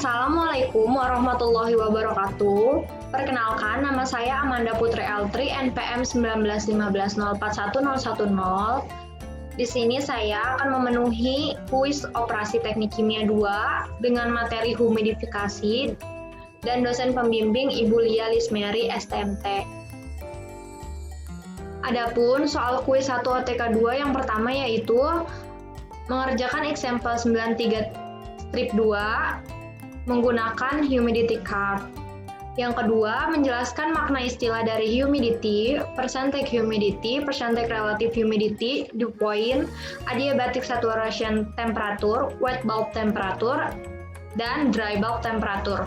Assalamualaikum warahmatullahi wabarakatuh. Perkenalkan, nama saya Amanda Putri Eltri, NPM 1915041010. Di sini saya akan memenuhi kuis operasi teknik kimia 2 dengan materi humidifikasi dan dosen pembimbing Ibu Lia Lismeri, STMT. Adapun soal kuis 1 OTK 2 yang pertama yaitu mengerjakan example 93 strip 2 menggunakan humidity card. Yang kedua, menjelaskan makna istilah dari humidity, percentage humidity, percentage relative humidity, dew point, adiabatic saturation temperature, wet bulb temperature, dan dry bulb temperature.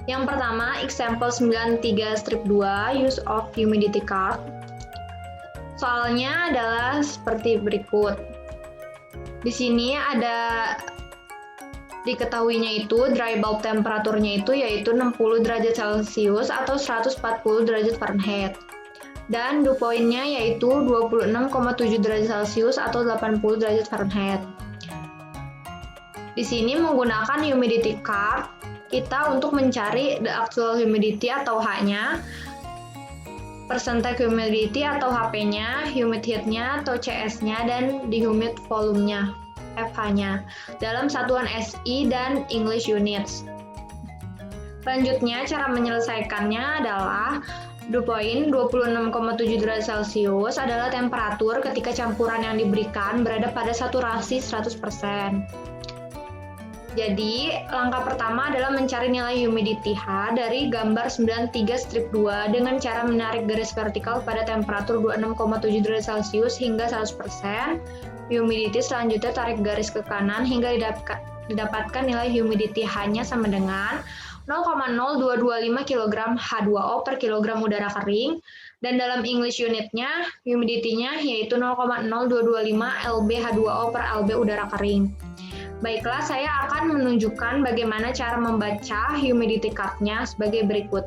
Yang pertama, example 93 strip 2, use of humidity card. Soalnya adalah seperti berikut. Di sini ada diketahuinya itu dry bulb temperaturnya itu yaitu 60 derajat Celcius atau 140 derajat Fahrenheit. Dan dew point-nya yaitu 26,7 derajat Celcius atau 80 derajat Fahrenheit. Di sini menggunakan humidity card kita untuk mencari the actual humidity atau H-nya, percentage humidity atau HP-nya, humid heat-nya atau CS-nya, dan the humid volume-nya, FH-nya, dalam satuan SI dan English units. Selanjutnya, cara menyelesaikannya adalah dew point 26,7 derajat Celcius adalah temperatur ketika campuran yang diberikan berada pada saturasi 100%. Jadi, langkah pertama adalah mencari nilai humidity H dari gambar 93 strip 2 dengan cara menarik garis vertikal pada temperatur 26,7 derajat Celcius hingga 100%. Humidity selanjutnya tarik garis ke kanan hingga didapatkan nilai humidity H-nya sama dengan 0,0225 kg H2O per kilogram udara kering, dan dalam English unit-nya, humidity-nya yaitu 0,0225 lb H2O per lb udara kering. Baiklah, saya akan menunjukkan bagaimana cara membaca humidity card-nya sebagai berikut.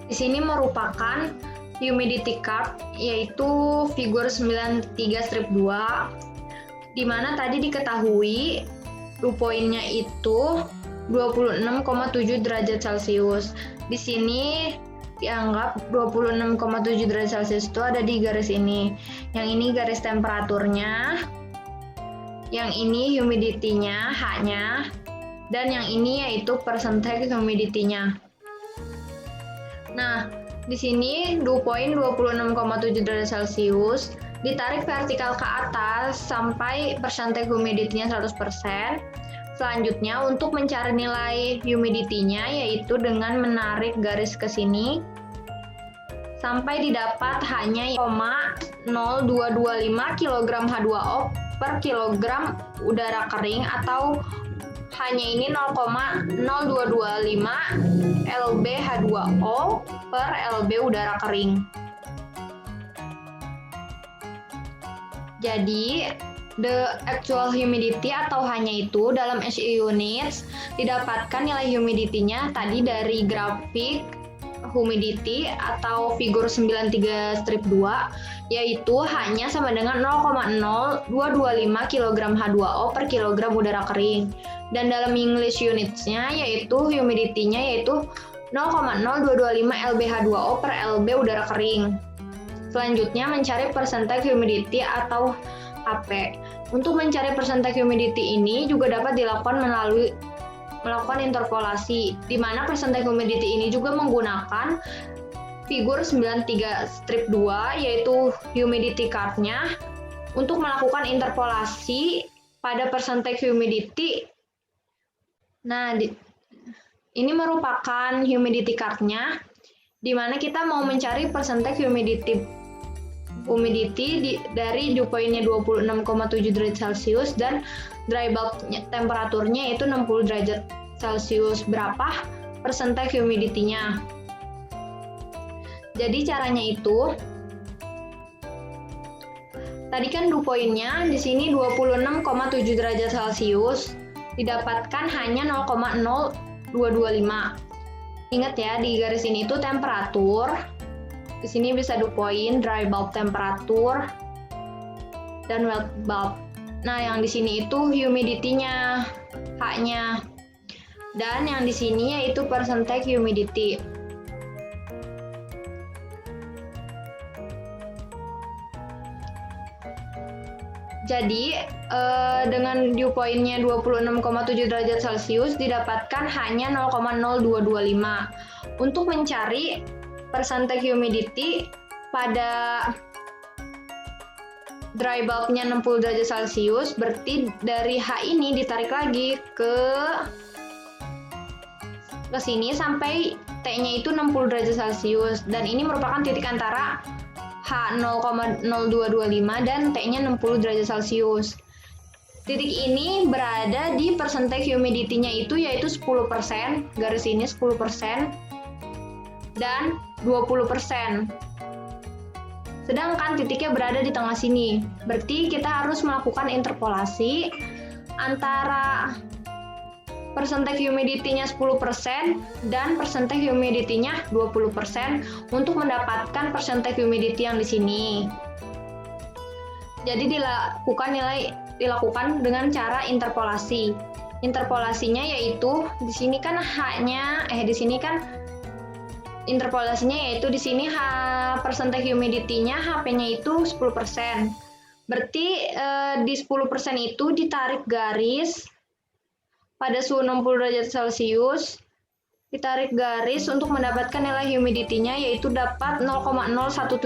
Di sini merupakan humidity card, yaitu figur 93 strip 2, di mana tadi diketahui dew point-nya itu 26,7 derajat Celcius. Di sini dianggap 26,7 derajat Celcius itu ada di garis ini. Yang ini garis temperaturnya, yang ini humidity-nya, H-nya, dan yang ini yaitu percentage humidity-nya. Nah, di sini dew point 26,7 derajat Celcius ditarik vertikal ke atas sampai percentage humidity-nya 100%. Selanjutnya, untuk mencari nilai humidity-nya yaitu dengan menarik garis ke sini sampai didapat hanya 0,0225 kg H2O per kilogram udara kering, atau hanya ini 0,0225 lb H2O per lb udara kering. Jadi, the actual humidity atau hanya itu dalam SI units didapatkan nilai humidity-nya tadi dari grafik humidity atau figur 93 strip 2, yaitu hanya sama dengan 0,0225 kg H2O per kilogram udara kering. Dan dalam English units-nya yaitu humidity-nya yaitu 0,0225 lb H2O per lb udara kering. Selanjutnya mencari percentage humidity atau HP. Untuk mencari percentage humidity ini juga dapat dilakukan melalui melakukan interpolasi, di mana percentage humidity ini juga menggunakan figur 93 strip 2, yaitu humidity card-nya, untuk melakukan interpolasi pada percentage humidity. Nah, ini merupakan humidity card-nya, di mana kita mau mencari percentage humidity dari dew point-nya 26,7 derajat Celcius dan dry bulb temperaturnya itu 60 derajat Celcius. Berapa percentage humidity-nya? Jadi caranya itu, tadi kan dew point-nya di sini 26,7 derajat Celcius, didapatkan hanya 0,0225. Ingat ya, di garis ini itu temperatur. Di sini bisa dew point, dry bulb temperature, dan wet bulb Nah, yang di sini itu humidity-nya, H-nya. Dan yang di sini yaitu percentage humidity. Jadi, dengan dew point-nya 26,7 derajat Celcius didapatkan hanya 0,0225. Untuk mencari percentage humidity pada dry bulb-nya 60 derajat Celcius, berarti dari H ini ditarik lagi ke sini sampai T-nya itu 60 derajat Celcius, dan ini merupakan titik antara H 0,0225 dan T-nya 60 derajat Celcius. Titik ini berada di percentage humidity-nya itu yaitu 10%, garis ini 10%, dan 20%. Sedangkan titiknya berada di tengah sini. Berarti kita harus melakukan interpolasi antara percentage humidity-nya 10% dan percentage humidity-nya 20% untuk mendapatkan percentage humidity yang di sini. Jadi dilakukan dengan cara interpolasi. Interpolasinya yaitu di sini kan interpolasinya yaitu di sini percentage humidity-nya HP-nya itu 10%. Berarti di 10% itu ditarik garis pada suhu 60 derajat Celcius, ditarik garis untuk mendapatkan nilai humidity-nya yaitu dapat 0,0175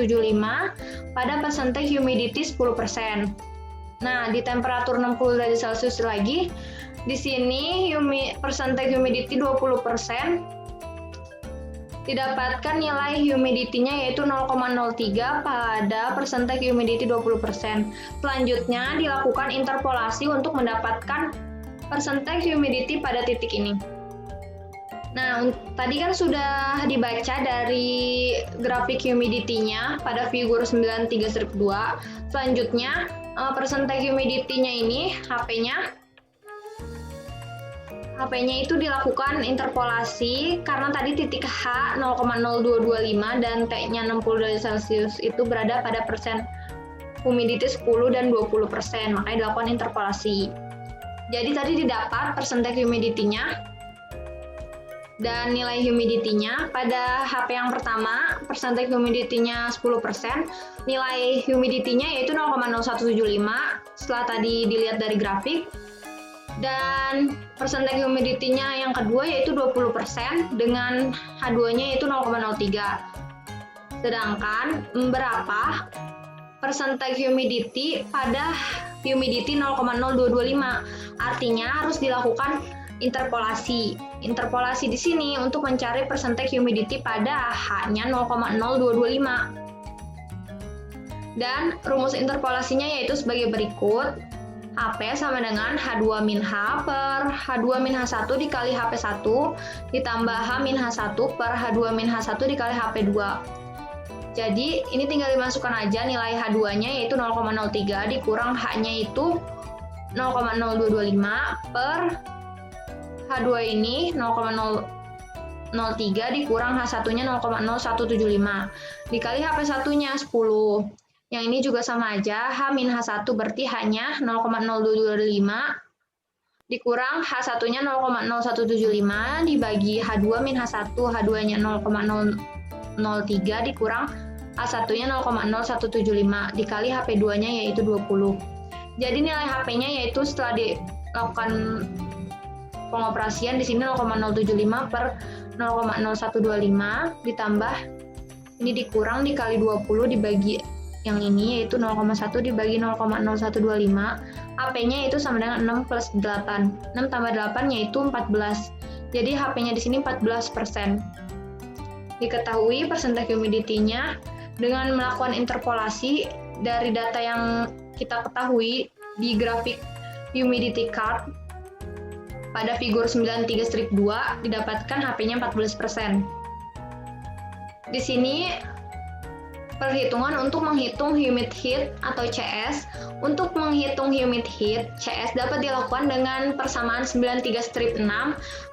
pada percentage humidity 10%. Nah, di temperatur 60 derajat Celcius lagi, di sini percentage humidity 20%, didapatkan nilai humidity-nya yaitu 0,03 pada percentage humidity 20%. Selanjutnya dilakukan interpolasi untuk mendapatkan percentage humidity pada titik ini. Nah, tadi kan sudah dibaca dari grafik humidity-nya pada figur 93-2. Selanjutnya, percentage humidity-nya ini, HP-nya itu dilakukan interpolasi karena tadi titik H 0,0225 dan T-nya 60 derajat Celcius itu berada pada persen humidity 10 dan 20%, makanya dilakukan interpolasi. Jadi tadi didapat percentage humidity-nya dan nilai humidity-nya. Pada HP yang pertama, percentage humidity-nya 10%, nilai humidity-nya yaitu 0,0175 setelah tadi dilihat dari grafik. Dan percentage humidity-nya yang kedua yaitu 20% dengan H2-nya yaitu 0,03. Sedangkan berapa percentage humidity pada humidity 0,0225? Artinya harus dilakukan interpolasi. Interpolasi di sini untuk mencari percentage humidity pada H-nya 0,0225. Dan rumus interpolasinya yaitu sebagai berikut. HP sama dengan H2 min H per H2 min H1 dikali HP1 ditambah H min H1 per H2 min H1 dikali HP2. Jadi ini tinggal dimasukkan aja nilai H2-nya yaitu 0,03 dikurang H-nya itu 0,0225 per H2 ini 0,003 dikurang H1-nya 0,0175 dikali HP1-nya 10. Yang ini juga sama aja, H min H1 berarti H-nya 0,0225 dikurang H1-nya 0,0175 dibagi H2 min H1, H2-nya 0,003 dikurang H1-nya 0,0175 dikali HP2-nya yaitu 20. Jadi nilai HP-nya yaitu setelah dilakukan pengoperasian di sini 0,075 per 0,0125 ditambah ini dikurang dikali 20 dibagi yang ini yaitu 0,1 dibagi 0,0125. HP-nya itu sama dengan 6 plus 8. 6 tambah 8 yaitu 14. Jadi HP-nya di sini 14%. Diketahui percentage humidity-nya dengan melakukan interpolasi dari data yang kita ketahui di grafik humidity chart pada figur 93-2 didapatkan HP-nya 14%. Di sini perhitungan untuk menghitung humid heat atau CS. Untuk menghitung humid heat, CS dapat dilakukan dengan persamaan 93-6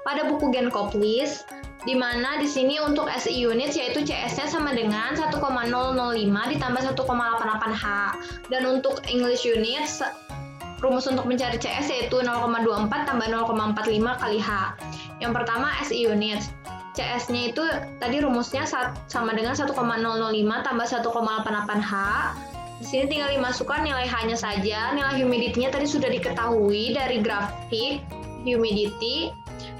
pada buku Genkoplis, di mana di sini untuk SI units yaitu CS-nya sama dengan 1,005 ditambah 1,88H. Dan untuk English units rumus untuk mencari CS yaitu 0,24 tambah 0,45 kali H. Yang pertama SI units. CS-nya itu tadi rumusnya sama dengan 1,005 tambah 1,88 H. Di sini tinggal dimasukkan nilai H-nya saja. Nilai humidity-nya tadi sudah diketahui dari grafik humidity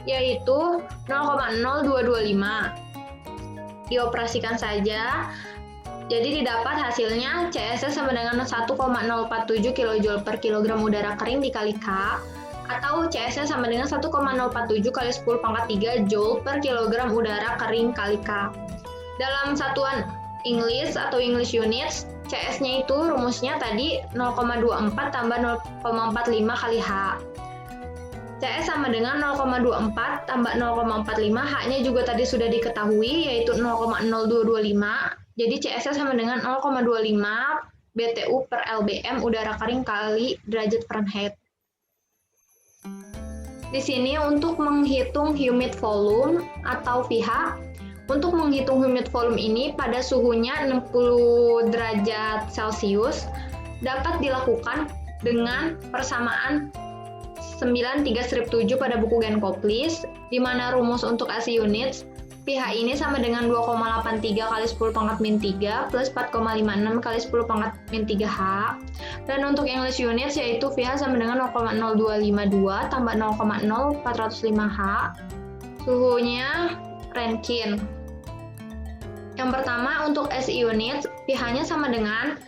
yaitu 0,0225. Dioperasikan saja. Jadi didapat hasilnya CS sama dengan 1,047 kJ per kilogram udara kering dikali K, atau CS sama dengan 1,047 kali 10 pangkat 3 Joule per kilogram udara kering kali K. Dalam satuan English atau English units, CS-nya itu rumusnya tadi 0,24 tambah 0,45 kali H. CS sama dengan 0,24 tambah 0,45, H-nya juga tadi sudah diketahui yaitu 0,0225. Jadi CS sama dengan 0,25 BTU per LBM udara kering kali derajat Fahrenheit. Di sini untuk menghitung humid volume atau VH, untuk menghitung humid volume ini pada suhunya 60 derajat Celcius dapat dilakukan dengan persamaan 93-7 pada buku Genkoplis, di mana rumus untuk AC units pH ini sama dengan 2,83 kali 10 pangkat min 3 plus 4,56 kali 10 pangkat min 3H. Dan untuk English units yaitu pH sama dengan 0,0252 tambah 0,0405H. Suhunya Rankine. Yang pertama untuk SI units pH-nya sama dengan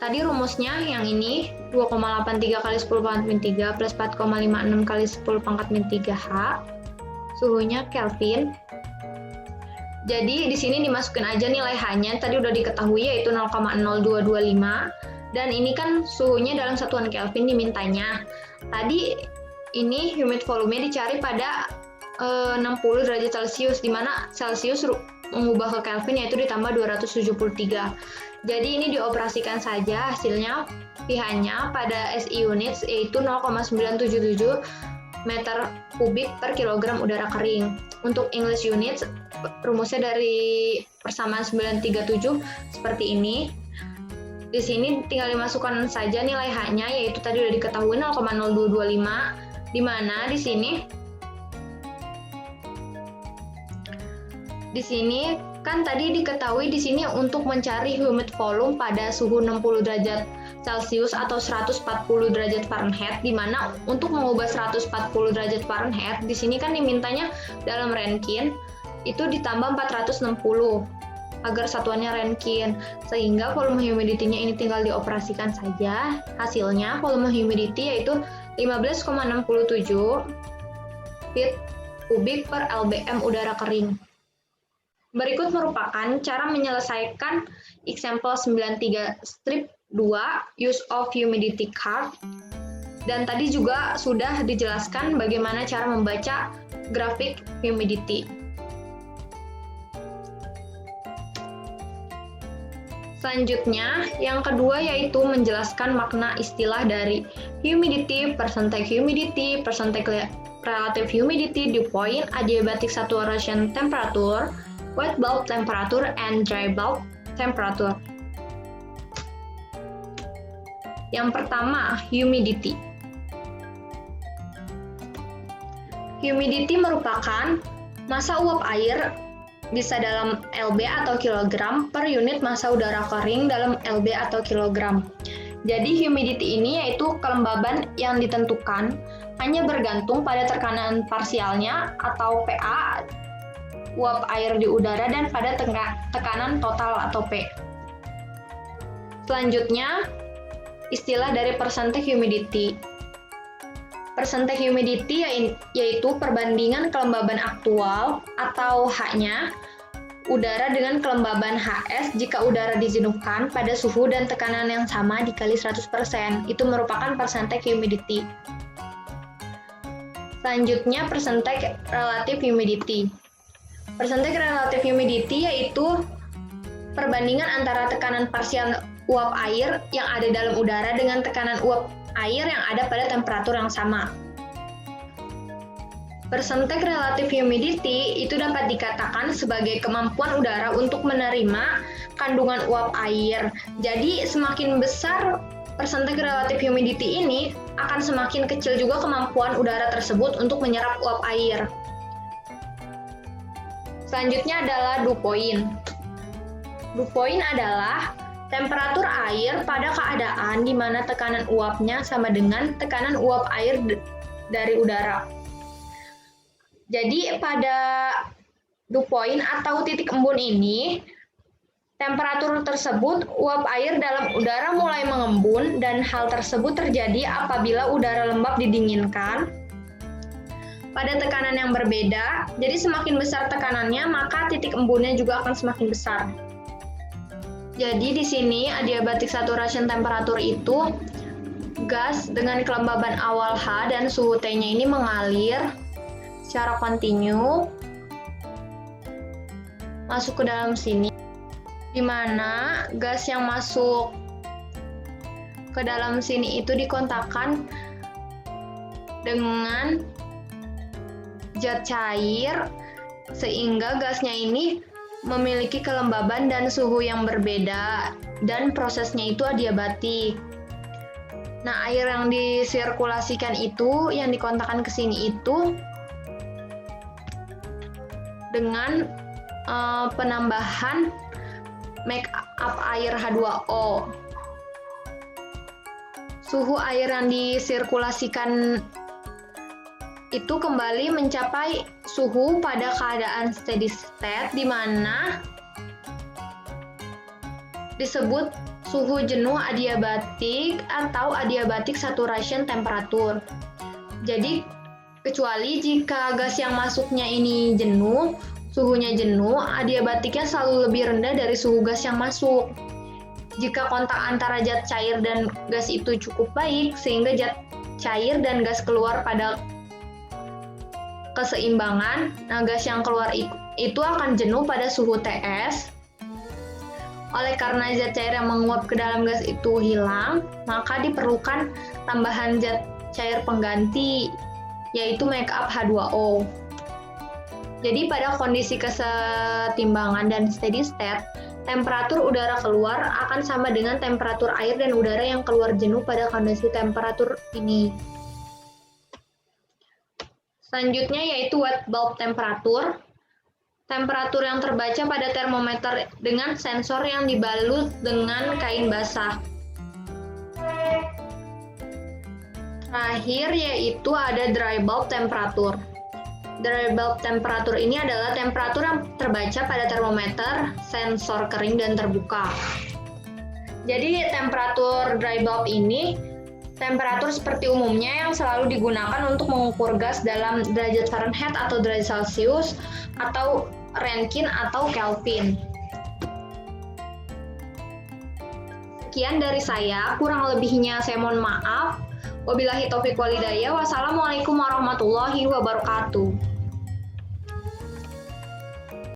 tadi rumusnya yang ini 2,83 kali 10 pangkat min 3 plus 4,56 kali 10 pangkat min 3H. Suhunya Kelvin. Jadi di sini dimasukin aja nilai H-nya, tadi udah diketahui yaitu 0,0225, dan ini kan suhunya dalam satuan Kelvin dimintanya. Tadi ini humid volume dicari pada 60 derajat Celcius, di mana Celcius mengubah ke Kelvin yaitu ditambah 273. Jadi ini dioperasikan saja, hasilnya pH-nya pada SI units yaitu 0,977 meter kubik per kilogram udara kering. Untuk English units, rumusnya dari persamaan 937 seperti ini. Di sini tinggal dimasukkan saja nilai H-nya, yaitu tadi udah diketahui 0,0225, di mana di sini kan tadi diketahui di sini untuk mencari humid volume pada suhu 60 derajat Celcius atau 140 derajat Fahrenheit, di mana untuk mengubah 140 derajat Fahrenheit di sini kan dimintanya dalam Rankine itu ditambah 460 agar satuannya Rankine, sehingga volume humidity-nya ini tinggal dioperasikan saja. Hasilnya volume humidity yaitu 15,67 feet kubik per LBM udara kering. Berikut merupakan cara menyelesaikan example 93 strip 2 use of humidity card, dan tadi juga sudah dijelaskan bagaimana cara membaca grafik humidity. Selanjutnya, yang kedua yaitu menjelaskan makna istilah dari humidity, percentage relative humidity, dew point, adiabatic saturation temperature, wet bulb temperature, and dry bulb temperature. Yang pertama, humidity. Humidity merupakan massa uap air bisa dalam lb atau kilogram per unit massa udara kering dalam lb atau kilogram. Jadi humidity ini yaitu kelembaban yang ditentukan hanya bergantung pada tekanan parsialnya atau PA uap air di udara dan pada tekanan total atau P. Selanjutnya, istilah dari percentage humidity. Percentage humidity yaitu perbandingan kelembaban aktual atau H-nya udara dengan kelembaban HS jika udara dijenuhkan pada suhu dan tekanan yang sama dikali 100%. Itu merupakan percentage humidity. Selanjutnya, percentage relative humidity. Percentage relative humidity yaitu perbandingan antara tekanan parsial uap air yang ada dalam udara dengan tekanan uap air yang ada pada temperatur yang sama. Percentage relative humidity itu dapat dikatakan sebagai kemampuan udara untuk menerima kandungan uap air. Jadi semakin besar percentage relative humidity ini, akan semakin kecil juga kemampuan udara tersebut untuk menyerap uap air. Selanjutnya adalah dew point. Dew point adalah temperatur air pada keadaan di mana tekanan uapnya sama dengan tekanan uap air dari udara. Jadi pada dew point atau titik embun ini, temperatur tersebut uap air dalam udara mulai mengembun dan hal tersebut terjadi apabila udara lembab didinginkan pada tekanan yang berbeda. Jadi semakin besar tekanannya, maka titik embunnya juga akan semakin besar. Jadi di sini adiabatic saturation temperature itu gas dengan kelembaban awal H dan suhu T-nya ini mengalir secara kontinu masuk ke dalam sini, di mana gas yang masuk ke dalam sini itu dikontakkan dengan zat cair sehingga gasnya ini memiliki kelembaban dan suhu yang berbeda dan prosesnya itu adiabatik. Nah, air yang disirkulasikan itu, yang dikontakkan ke sini itu dengan penambahan make up air H2O. Suhu air yang disirkulasikan itu kembali mencapai suhu pada keadaan steady state, di mana disebut suhu jenuh adiabatik atau adiabatic saturation temperature. Jadi, kecuali jika gas yang masuknya ini jenuh, suhunya jenuh, adiabatiknya selalu lebih rendah dari suhu gas yang masuk. Jika kontak antara zat cair dan gas itu cukup baik, sehingga zat cair dan gas keluar pada keseimbangan, nah gas yang keluar itu akan jenuh pada suhu TS. Oleh karena zat cair yang menguap ke dalam gas itu hilang, maka diperlukan tambahan zat cair pengganti, yaitu make up H2O. Jadi pada kondisi kesetimbangan dan steady state, temperatur udara keluar akan sama dengan temperatur air dan udara yang keluar jenuh pada kondisi temperatur ini. Selanjutnya yaitu wet bulb temperature. Temperatur yang terbaca pada termometer dengan sensor yang dibalut dengan kain basah. Terakhir yaitu ada dry bulb temperature. Dry bulb temperature ini adalah temperatur yang terbaca pada termometer sensor kering dan terbuka. Jadi temperatur dry bulb ini temperatur seperti umumnya yang selalu digunakan untuk mengukur gas dalam derajat Fahrenheit atau derajat Celcius atau Rankine atau Kelvin. Sekian dari saya, kurang lebihnya saya mohon maaf. Wabillahi taufiq wal hidayah. Wassalamualaikum warahmatullahi wabarakatuh.